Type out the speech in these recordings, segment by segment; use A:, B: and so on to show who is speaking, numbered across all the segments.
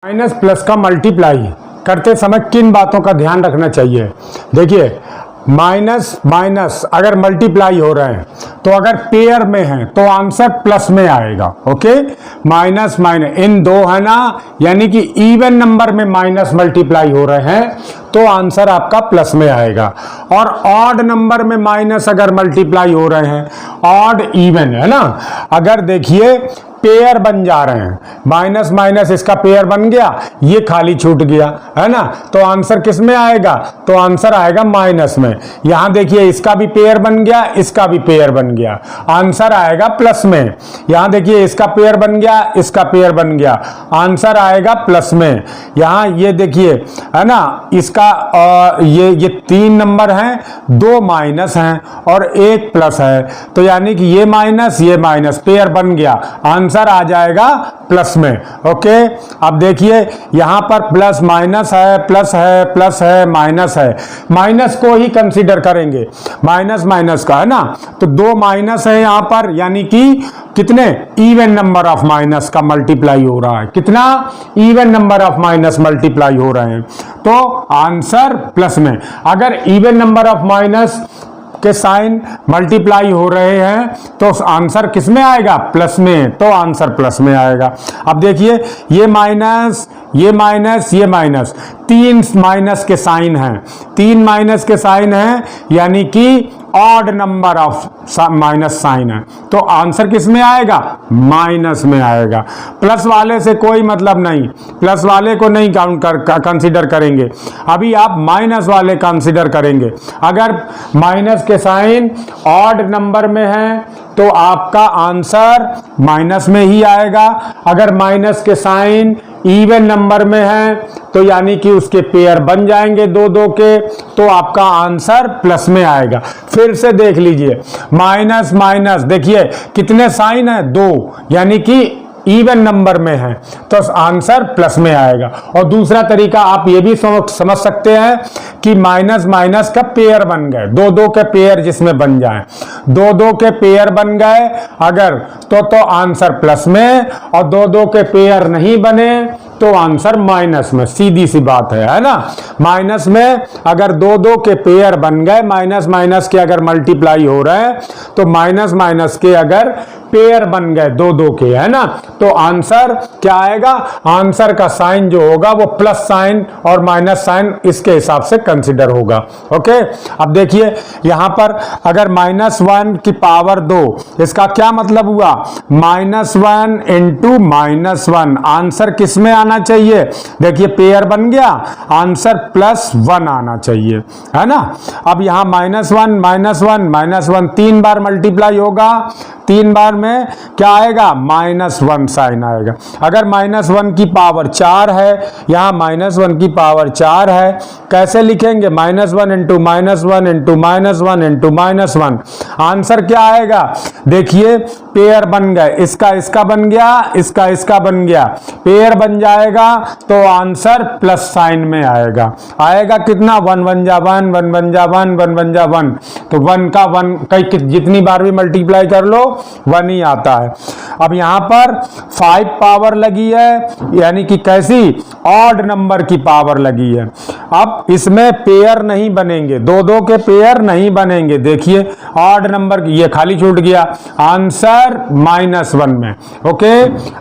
A: Minus plus का multiply करते समय किन बातों का ध्यान रखना चाहिए। देखिए माइनस माइनस अगर मल्टीप्लाई हो रहे हैं तो अगर पेयर में है तो आंसर प्लस में आएगा। ओके, माइनस माइनस इन दो है ना, यानी कि इवन नंबर में माइनस मल्टीप्लाई हो रहे हैं तो आंसर आपका प्लस में आएगा। और ऑड नंबर में माइनस अगर मल्टीप्लाई हो रहे हैं, ऑड इवन है ना, अगर देखिए पेयर बन जा रहे हैं, माइनस माइनस इसका पेयर बन गया, ये खाली छूट गया है ना, तो आंसर किस में आएगा, तो आंसर आएगा माइनस में। यहां देखिए इसका भी पेयर बन गया, इसका भी पेयर बन गया, आंसर आएगा प्लस में। यहां देखिए इसका पेयर बन गया, इसका पेयर बन गया, आंसर आएगा प्लस में। यहां ये देखिए है ना, इसका ये 3 नंबर हैं, 2 माइनस हैं और 1 प्लस है, तो यानी कि ये माइनस पेयर बन गया, आंसर आ जाएगा प्लस में। ओके, अब देखिए यहां पर प्लस माइनस है, प्लस है, प्लस है, माइनस है, माइनस को ही कंसीडर करेंगे, माइनस माइनस का है ना, तो 2 माइनस है यहां पर, यानी कि कितने इवन नंबर ऑफ माइनस का मल्टीप्लाई हो रहा है, कितना even number of minus multiply हो रहे हैं, तो आंसर प्लस में। अगर इवन नंबर ऑफ माइनस के साइन मल्टीप्लाई हो रहे हैं तो आंसर किस में आएगा, प्लस में, तो आंसर प्लस में आएगा। अब देखिए ये माइनस, ये माइनस, ये माइनस, 3 माइनस के साइन हैं, 3 माइनस के साइन हैं, यानी कि odd number of minus sign है, तो आंसर किस में आएगा, माइनस में आएगा। प्लस वाले से कोई मतलब नहीं, प्लस वाले को नहीं कंसीडर करेंगे, अभी आप माइनस वाले कंसीडर करेंगे। अगर माइनस के साइन ऑड नंबर में है तो आपका आंसर माइनस में ही आएगा। अगर माइनस के साइन इवन नंबर में है तो यानी कि उसके पेयर बन जाएंगे 2 के, तो आपका आंसर प्लस में आएगा। फिर से देख लीजिए माइनस माइनस, देखिए कितने साइन है, 2, यानी कि इवन नंबर में है तो आंसर प्लस में आएगा। और दूसरा तरीका आप ये भी समझ सकते हैं कि माइनस माइनस का पेयर बन गए, 2 के पेयर जिसमें बन जाए, 2 के पेयर बन गए अगर तो आंसर प्लस में, और 2 के पेयर नहीं बने तो आंसर माइनस में। सीधी सी बात है ना। माइनस में अगर 2 के पेयर बन गए, माइनस माइनस के अगर मल्टीप्लाई हो रहे हैं तो माइनस माइनस के अगर पेयर बन गए 2 के, है ना, तो आंसर क्या आएगा, आंसर का साइन जो होगा वो प्लस साइन और माइनस साइन इसके हिसाब से कंसीडर होगा। ओके, अब देखिए यहां पर अगर -1 की पावर 2, इसका क्या मतलब हुआ, -1 इंटू -1, आंसर किस में आना चाहिए, देखिए पेयर बन गया, आंसर +1 आना चाहिए, है ना। अब यहां -1 -1 3 बार मल्टीप्लाई होगा, 3 बार में क्या आएगा, -1 साइन आएगा। अगर -1 की पावर 4 है, यहां -1 की पावर 4 है, कैसे लिखेंगे, -1 इंटू -1 इंटू -1 इंटू -1, आंसर क्या आएगा, देखिए पेयर बन गए, इसका बन गया, इसका बन गया, पेयर बन जाएगा तो आंसर प्लस साइन में आएगा। आएगा कितना, 1 1 जा 1, 1 1 जा 1, 1 1 जा 1, तो 1 का 1 कई जितनी बार भी मल्टीप्लाई कर लो 1 ही आता है। अब यहां पर 5 पावर लगी है, यानी कि कैसी, ऑड नंबर की पावर लगी है। अब इसमें पेयर नहीं बनेंगे, 2 के पेयर नहीं बनेंगे, देखिए ऑड नंबर, ये खाली छूट गया, आंसर -1 में। ओके,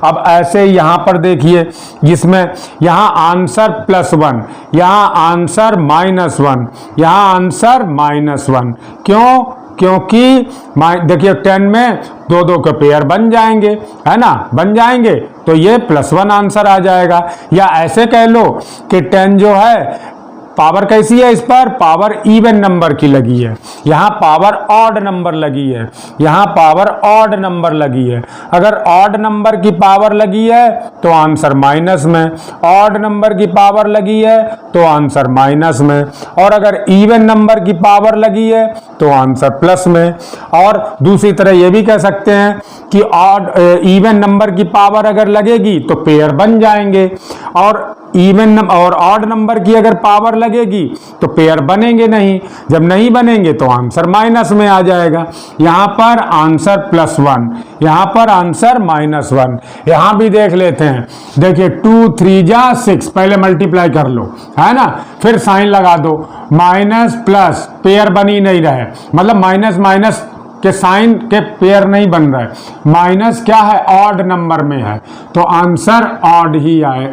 A: अब ऐसे यहां पर देखिए जिसमें यहां आंसर +1, यहां आंसर -1, यहां आंसर -1, क्यों, क्योंकि देखिए 10 में 2 के पेयर बन जाएंगे, है ना, बन जाएंगे तो ये +1 आंसर आ जाएगा। या ऐसे कह लो कि 10 जो है पावर कैसी है, इस पर पावर इवन नंबर की लगी है, यहां पावर ऑड नंबर लगी है, यहां पावर ऑड नंबर लगी है। अगर ऑड नंबर की पावर लगी है तो आंसर माइनस में, ऑड नंबर की पावर लगी है तो आंसर माइनस में, और अगर इवन नंबर की पावर लगी है तो आंसर प्लस में। और दूसरी तरह ये भी कह सकते हैं कि ऑड इवन नंबर की पावर अगर लगेगी तो पेयर बन जाएंगे, और इवन और ऑड नंबर की अगर पावर लगेगी तो पेयर बनेंगे नहीं। जब नहीं बनेंगे तो आंसर माइनस में आ जाएगा। यहाँ पर आंसर +1, यहाँ पर आंसर -1। यहाँ भी देख लेते हैं, देखिए 2 3 जा 6, पहले मल्टीप्लाई कर लो, है ना, फिर साइन लगा दो, माइनस प्लस, पेयर बन ही नहीं रहे, मतलब माइनस माइनस के साइन के पेयर नहीं बन रहा है, माइनस क्या है, ऑड नंबर में है, तो आंसर ऑड ही आए,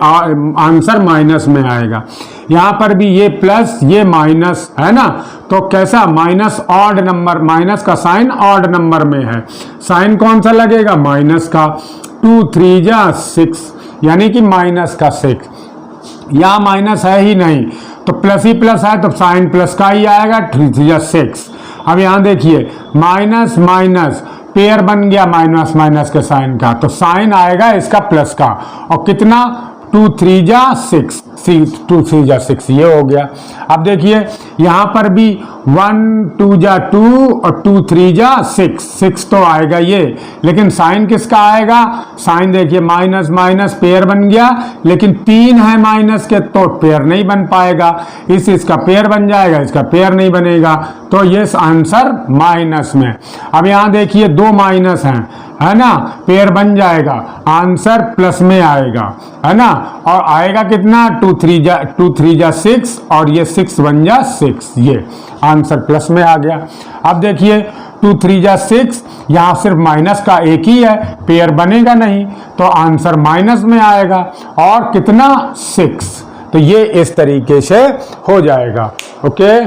A: आंसर माइनस में आएगा। यहाँ पर भी ये प्लस ये माइनस है ना, तो कैसा, माइनस ऑड नंबर, माइनस का साइन ऑड नंबर में है, साइन कौन सा लगेगा, माइनस का। 2 3 जा 6, यानी कि माइनस का 6, यहाँ माइनस है ही नहीं तो प्लस ही प्लस है, तो साइन प्लस का ही आएगा, 3 3 जा 6। अब यहाँ देखिए माइनस माइनस पेयर बन गया माइनस माइनस के साइन का, तो साइन आएगा इसका प्लस का, और कितना, 2 3 जा 6, 2 3 जा 6 ये हो गया। अब देखिए यहाँ पर भी 1 2 जा 2 और 2 3 जा 6, 6 तो आएगा ये, लेकिन साइन किसका आएगा, साइन देखिए माइनस माइनस पेयर बन गया, लेकिन 3 है माइनस के तो पेयर नहीं बन पाएगा, इसका पेयर बन जाएगा, इसका पेयर नहीं बनेगा, तो ये आंसर माइनस में। अब यहाँ देखिए 2 माइनस हैं, है ना, पेयर बन जाएगा, आंसर प्लस में आएगा, है ना, और आएगा कितना, 2 3 जा 6 और ये 6 1 जा 6, ये आंसर प्लस में आ गया। अब देखिए 2 3 जा 6, यहाँ सिर्फ माइनस का एक ही है, पेयर बनेगा नहीं, तो आंसर माइनस में आएगा, और कितना, 6, तो ये इस तरीके से हो जाएगा। ओके।